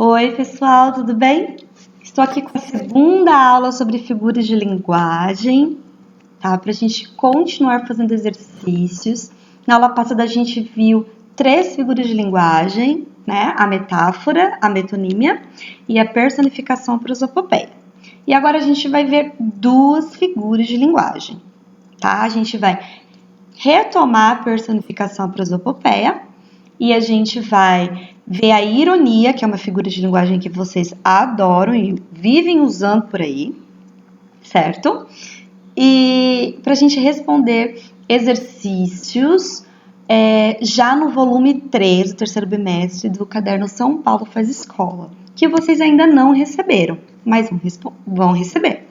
Oi, pessoal, tudo bem? Estou aqui com a segunda aula sobre figuras de linguagem, tá? Para a gente continuar fazendo exercícios. Na aula passada a gente viu 3 figuras de linguagem, né? A metáfora, a metonímia e a personificação, a prosopopeia. E agora a gente vai ver 2 figuras de linguagem, tá? A gente vai retomar a personificação, a prosopopeia, e a gente vai ver a ironia, que é uma figura de linguagem que vocês adoram e vivem usando por aí, certo? E para a gente responder exercícios já no volume 3, do terceiro bimestre, do caderno São Paulo Faz Escola, que vocês ainda não receberam, mas vão receber.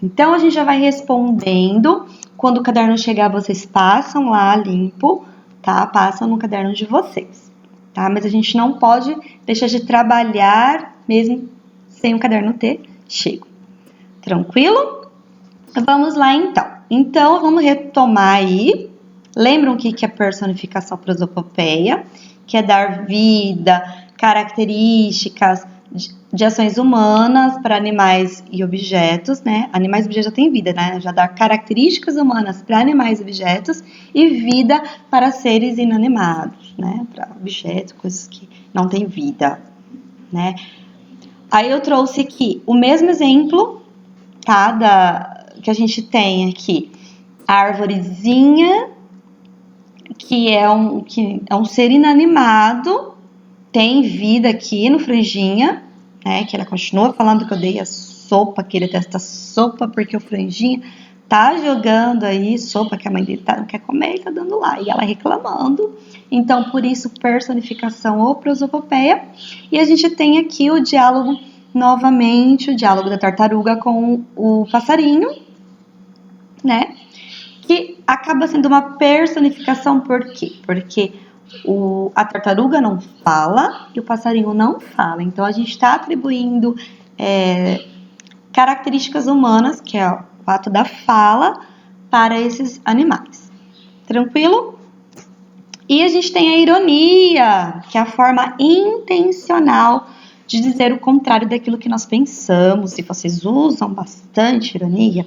Então, a gente já vai respondendo. Quando o caderno chegar, vocês passam lá limpo, tá? Passam no caderno de vocês, tá? Mas a gente não pode deixar de trabalhar mesmo sem o caderno ter chego. Tranquilo? Vamos lá, então. Então, vamos retomar aí. Lembram o que é personificação, prosopopeia? Que é dar vida, características de ações humanas para animais e objetos, né? Animais e objetos já têm vida, né? Já dá características humanas para animais e objetos e vida para seres inanimados, né? Para objetos, coisas que não têm vida, né? Aí eu trouxe aqui o mesmo exemplo, tá? Que a gente tem aqui. A arvorezinha, que é um ser inanimado, tem vida aqui no Franjinha, né? Que ela continua falando que eu dei a sopa, que ele detesta sopa, porque o Franjinha tá jogando aí sopa que a mãe dele não quer comer e tá dando lá. E ela reclamando. Então, por isso, personificação ou prosopopeia. E a gente tem aqui o diálogo, novamente, o diálogo da tartaruga com o passarinho, né? Que acaba sendo uma personificação, por quê? Porque a tartaruga não fala e o passarinho não fala. Então, a gente está atribuindo características humanas, que é o ato da fala, para esses animais. Tranquilo? E a gente tem a ironia, que é a forma intencional de dizer o contrário daquilo que nós pensamos. Se vocês usam bastante ironia,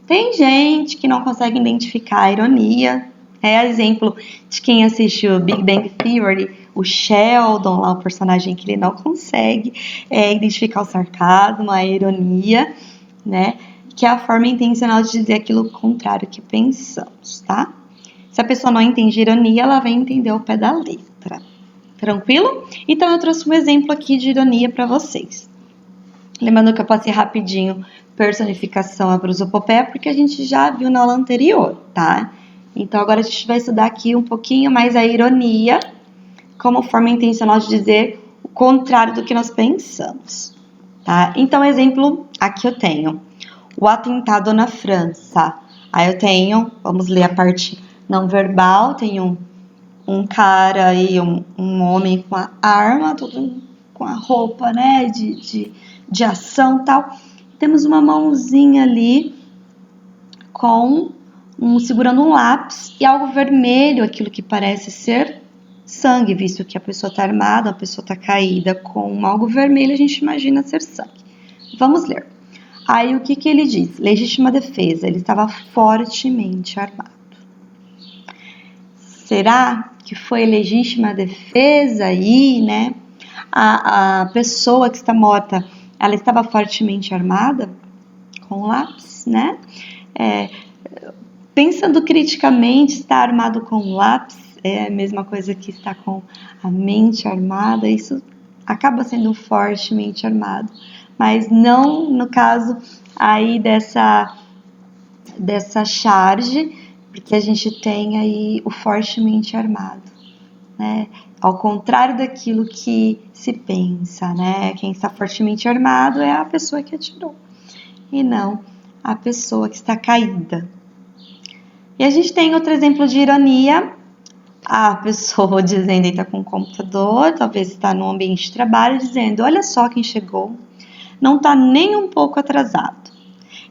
tem gente que não consegue identificar a ironia. É exemplo de quem assistiu Big Bang Theory, o Sheldon, lá o personagem que ele não consegue identificar o sarcasmo, a ironia, né? Que é a forma intencional de dizer aquilo contrário que pensamos, tá? Se a pessoa não entende ironia, ela vai entender o pé da letra. Tranquilo? Então, eu trouxe um exemplo aqui de ironia para vocês. Lembrando que eu passei rapidinho personificação a prosopopeia, porque a gente já viu na aula anterior, tá? Então, agora a gente vai estudar aqui um pouquinho mais a ironia, como forma intencional de dizer o contrário do que nós pensamos, tá? Então, exemplo, aqui eu tenho o atentado na França. Aí eu tenho, vamos ler a parte não verbal, tem um cara aí, um homem com a arma, todo com a roupa, né, de ação e tal. Temos uma mãozinha ali segurando um lápis e algo vermelho, aquilo que parece ser sangue, visto que a pessoa está armada, a pessoa está caída com algo vermelho, a gente imagina ser sangue. Vamos ler. Aí o que ele diz? Legítima defesa, ele estava fortemente armado. Será que foi legítima defesa aí, né? A pessoa que está morta, ela estava fortemente armada com lápis, né? Pensando criticamente, estar armado com lápis é a mesma coisa que estar com a mente armada, isso acaba sendo fortemente armado, mas não no caso aí dessa charge, porque a gente tem aí o fortemente armado, né? Ao contrário daquilo que se pensa, né? Quem está fortemente armado é a pessoa que atirou, e não a pessoa que está caída. E a gente tem outro exemplo de ironia, a pessoa dizendo, está com o computador, talvez está no ambiente de trabalho, dizendo, olha só quem chegou, não está nem um pouco atrasado.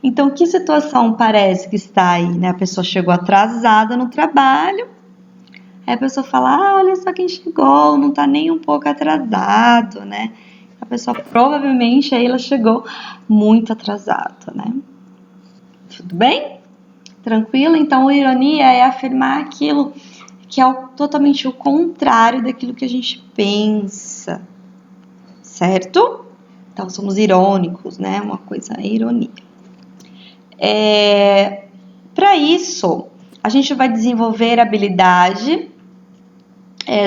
Então, que situação parece que está aí, né? A pessoa chegou atrasada no trabalho, aí a pessoa fala, olha só quem chegou, não está nem um pouco atrasado, né? a pessoa provavelmente aí ela chegou muito atrasada, né? Tudo bem? Tranquilo? Então, a ironia é afirmar aquilo que é totalmente o contrário daquilo que a gente pensa, certo? Então, somos irônicos, né? Uma coisa é ironia. Para isso, a gente vai desenvolver a habilidade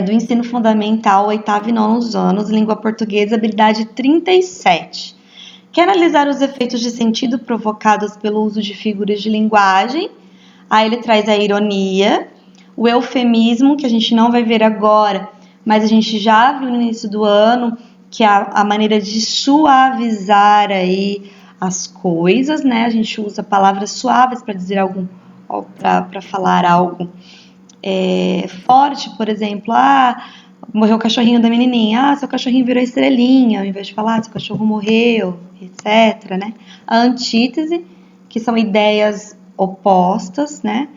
do ensino fundamental, 8º e 9º anos, língua portuguesa, habilidade 37, que é analisar os efeitos de sentido provocados pelo uso de figuras de linguagem. Aí ele traz a ironia, o eufemismo, que a gente não vai ver agora, mas a gente já viu no início do ano, que é a maneira de suavizar aí as coisas, né? A gente usa palavras suaves para dizer algo, para falar algo forte, por exemplo, morreu o cachorrinho da menininha, seu cachorrinho virou estrelinha, ao invés de falar, seu cachorro morreu, etc, né? A antítese, que são ideias opostas, né?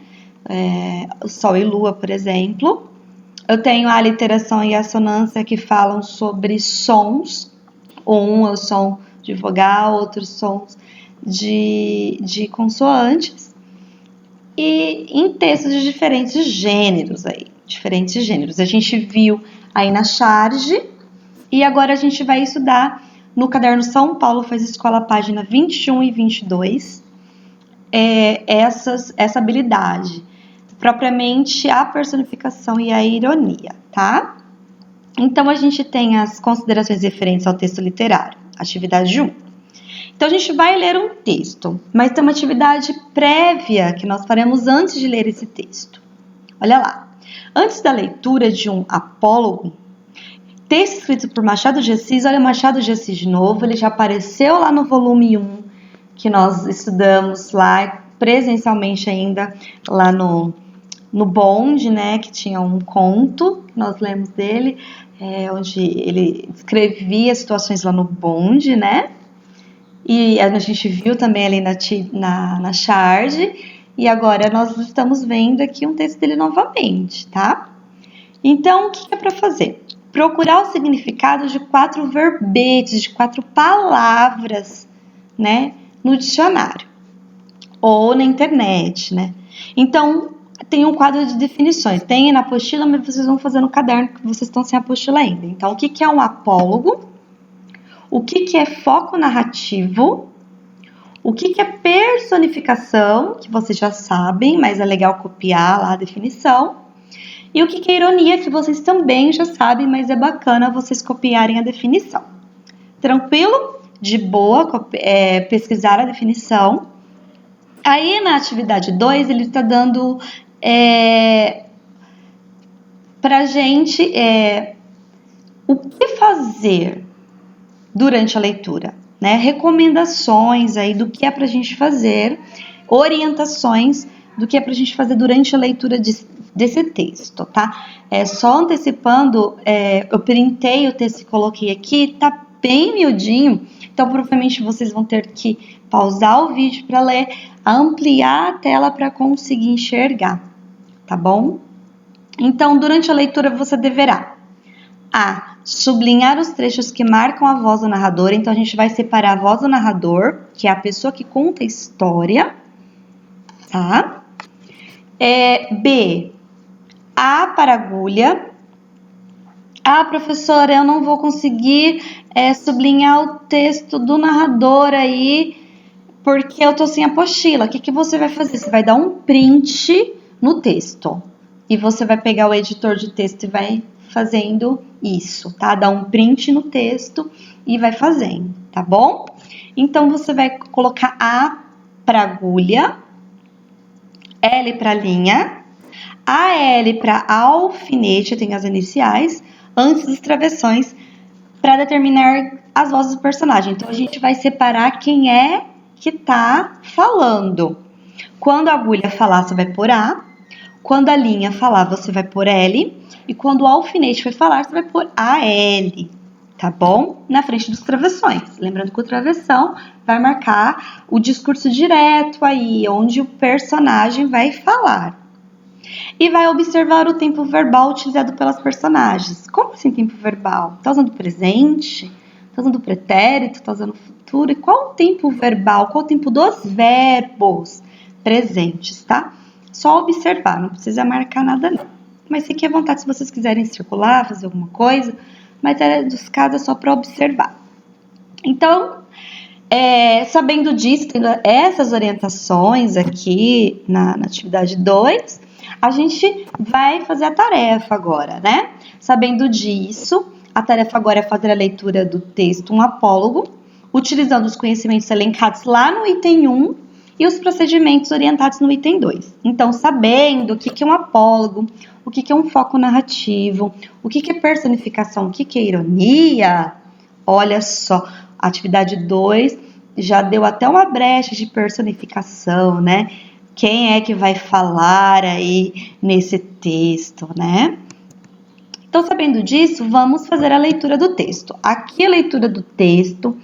O Sol e Lua, por exemplo. Eu tenho a aliteração e a assonância, que falam sobre sons. Um é o som de vogal, outros sons de consoantes. E em textos de diferentes gêneros aí. Diferentes gêneros. A gente viu aí na charge. E agora a gente vai estudar no caderno São Paulo Faz Escola, página 21 e 22. Essa habilidade, propriamente a personificação e a ironia, tá? Então, a gente tem as considerações referentes ao texto literário, atividade 1. Então, a gente vai ler um texto, mas tem uma atividade prévia que nós faremos antes de ler esse texto. Olha lá. Antes da leitura de um apólogo, texto escrito por Machado de Assis, olha o Machado de Assis de novo, ele já apareceu lá no volume 1, que nós estudamos lá presencialmente ainda, lá no bonde, né, que tinha um conto, que nós lemos dele, onde ele escrevia situações lá no bonde, né, e a gente viu também ali na charge, e agora nós estamos vendo aqui um texto dele novamente, tá? Então, o que é para fazer? Procurar o significado de 4 verbetes, de 4 palavras, né, no dicionário ou na internet, né? Então, tem um quadro de definições. Tem na apostila, mas vocês vão fazer no caderno, porque vocês estão sem apostila ainda. Então, o que é um apólogo? O que é foco narrativo? O que é personificação? Que vocês já sabem, mas é legal copiar lá a definição. E o que é ironia? Que vocês também já sabem, mas é bacana vocês copiarem a definição. Tranquilo? De boa, pesquisar a definição. Aí, na atividade 2, ele está dando pra gente o que fazer durante a leitura, né? Recomendações aí do que é pra gente fazer, orientações do que é pra gente fazer durante a leitura desse texto, tá? Só antecipando, eu printei o texto e coloquei aqui, tá bem miudinho, então provavelmente vocês vão ter que pausar o vídeo para ler, ampliar a tela para conseguir enxergar, tá bom? Então, durante a leitura você deverá sublinhar os trechos que marcam a voz do narrador. Então, a gente vai separar a voz do narrador, que é a pessoa que conta a história, tá? B, A para agulha. Professora, eu não vou conseguir sublinhar o texto do narrador aí, porque eu tô sem apostila. O que você vai fazer? Você vai dar um print no texto. E você vai pegar o editor de texto e vai fazendo isso, tá? Dá um print no texto e vai fazendo, tá bom? Então, você vai colocar A para agulha, L para linha, AL para alfinete, tem as iniciais, antes dos travessões, para determinar as vozes do personagem. Então, a gente vai separar quem é que tá falando. Quando a agulha falar, você vai pôr A. Quando a linha falar, você vai pôr L. E quando o alfinete vai falar, você vai pôr AL. Tá bom? Na frente dos travessões. Lembrando que o travessão vai marcar o discurso direto aí, onde o personagem vai falar. E vai observar o tempo verbal utilizado pelas personagens. Como assim tempo verbal? Tá usando presente? Tá usando o pretérito, tá usando o futuro? E qual o tempo verbal, qual o tempo dos verbos presentes, tá? Só observar, não precisa marcar nada não. Mas fique à vontade se vocês quiserem circular, fazer alguma coisa, mas dos casos é só para observar. Então, sabendo disso, tendo essas orientações aqui na atividade 2, a gente vai fazer a tarefa agora, né? Sabendo disso, a tarefa agora é fazer a leitura do texto, um apólogo, utilizando os conhecimentos elencados lá no item 1 e os procedimentos orientados no item 2. Então, sabendo o que é um apólogo, o que é um foco narrativo, o que é personificação, o que é ironia, olha só, a atividade 2 já deu até uma brecha de personificação, né? Quem é que vai falar aí nesse texto, né? Então, sabendo disso, vamos fazer a leitura do texto. Aqui a leitura do texto,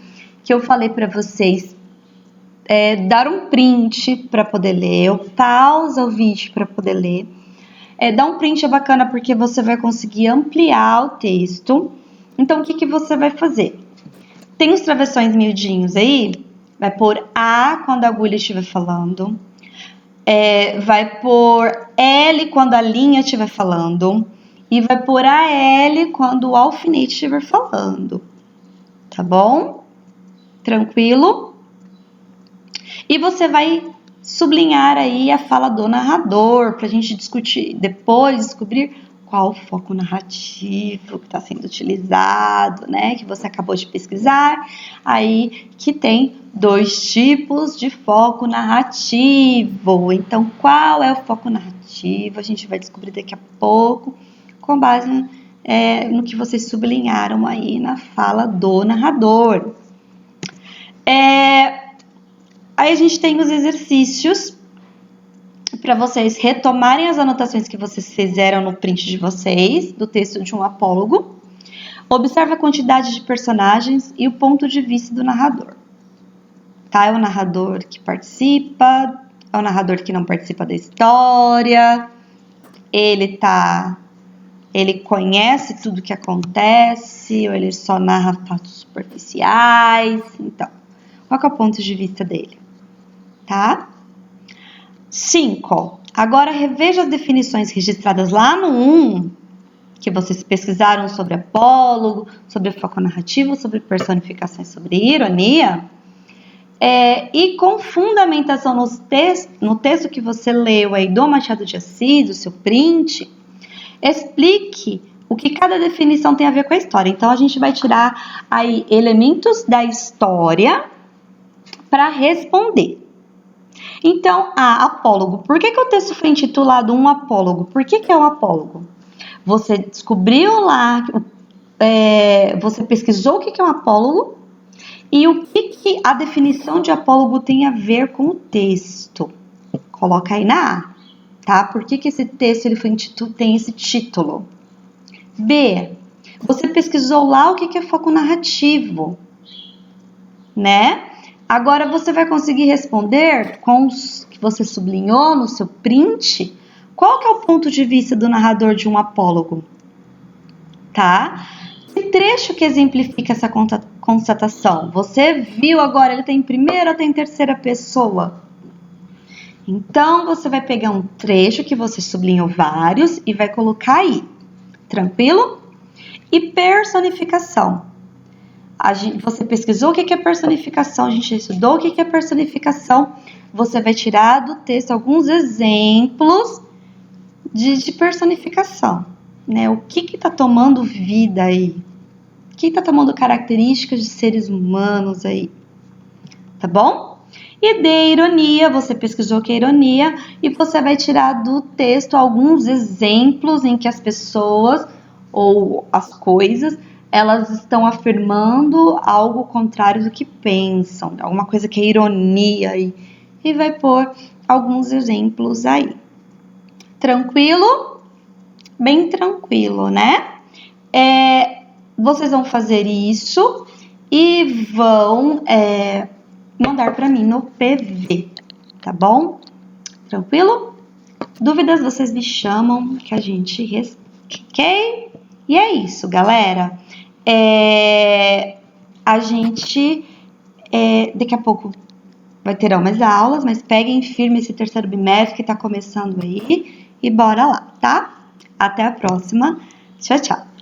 que eu falei para vocês, dar um print para poder ler, pausa o vídeo para poder ler. Dar um print é bacana porque você vai conseguir ampliar o texto. Então, o que você vai fazer? Tem os travessões miudinhos aí, vai pôr A quando a agulha estiver falando, vai pôr L quando a linha estiver falando e vai pôr a L quando o alfinete estiver falando, tá bom? Tranquilo? E você vai sublinhar aí a fala do narrador para a gente discutir, depois descobrir qual o foco narrativo que está sendo utilizado, né? Que você acabou de pesquisar, aí que tem 2 tipos de foco narrativo. Então, qual é o foco narrativo? A gente vai descobrir daqui a pouco, com base no que vocês sublinharam aí na fala do narrador. Aí a gente tem os exercícios para vocês retomarem as anotações que vocês fizeram no print de vocês, do texto de um apólogo. Observe a quantidade de personagens e o ponto de vista do narrador. Tá? É o narrador que participa, é o narrador que não participa da história, ele conhece tudo que acontece, ou ele só narra fatos superficiais. Então, qual que é o ponto de vista dele? Tá? 5. Agora reveja as definições registradas lá no 1, que vocês pesquisaram sobre apólogo, sobre foco narrativo, sobre personificação e sobre ironia. E com fundamentação no texto que você leu aí do Machado de Assis, o seu print, explique o que cada definição tem a ver com a história. Então, a gente vai tirar aí elementos da história para responder. Então, apólogo. Por que o texto foi intitulado um apólogo? Por que é um apólogo? Você descobriu lá, você pesquisou o que é um apólogo e o que a definição de apólogo tem a ver com o texto. Coloca aí na A, tá? Por que esse texto tem esse título? B, você pesquisou lá o que é foco narrativo, né? Agora você vai conseguir responder com os que você sublinhou no seu print, qual que é o ponto de vista do narrador de um apólogo, tá? Que trecho que exemplifica essa constatação? Você viu agora, ele tem primeira ou tem terceira pessoa? Então, você vai pegar um trecho que você sublinhou vários e vai colocar aí, tranquilo? E personificação. Você pesquisou o que é personificação, a gente estudou o que é personificação, você vai tirar do texto alguns exemplos de personificação, né? O que está tomando vida aí? O que está tomando características de seres humanos aí? Tá bom? E de ironia, você pesquisou o que é ironia e você vai tirar do texto alguns exemplos em que as pessoas ou as coisas elas estão afirmando algo contrário do que pensam, alguma coisa que é ironia aí, e vai pôr alguns exemplos aí. Tranquilo? Bem tranquilo, né? Vocês vão fazer isso e vão mandar para mim no PV, tá bom? Tranquilo? Dúvidas vocês me chamam que a gente ok? E é isso, galera. a gente daqui a pouco terão mais aulas, mas peguem firme esse terceiro bimestre que tá começando aí e bora lá, tá? Até a próxima. Tchau, tchau.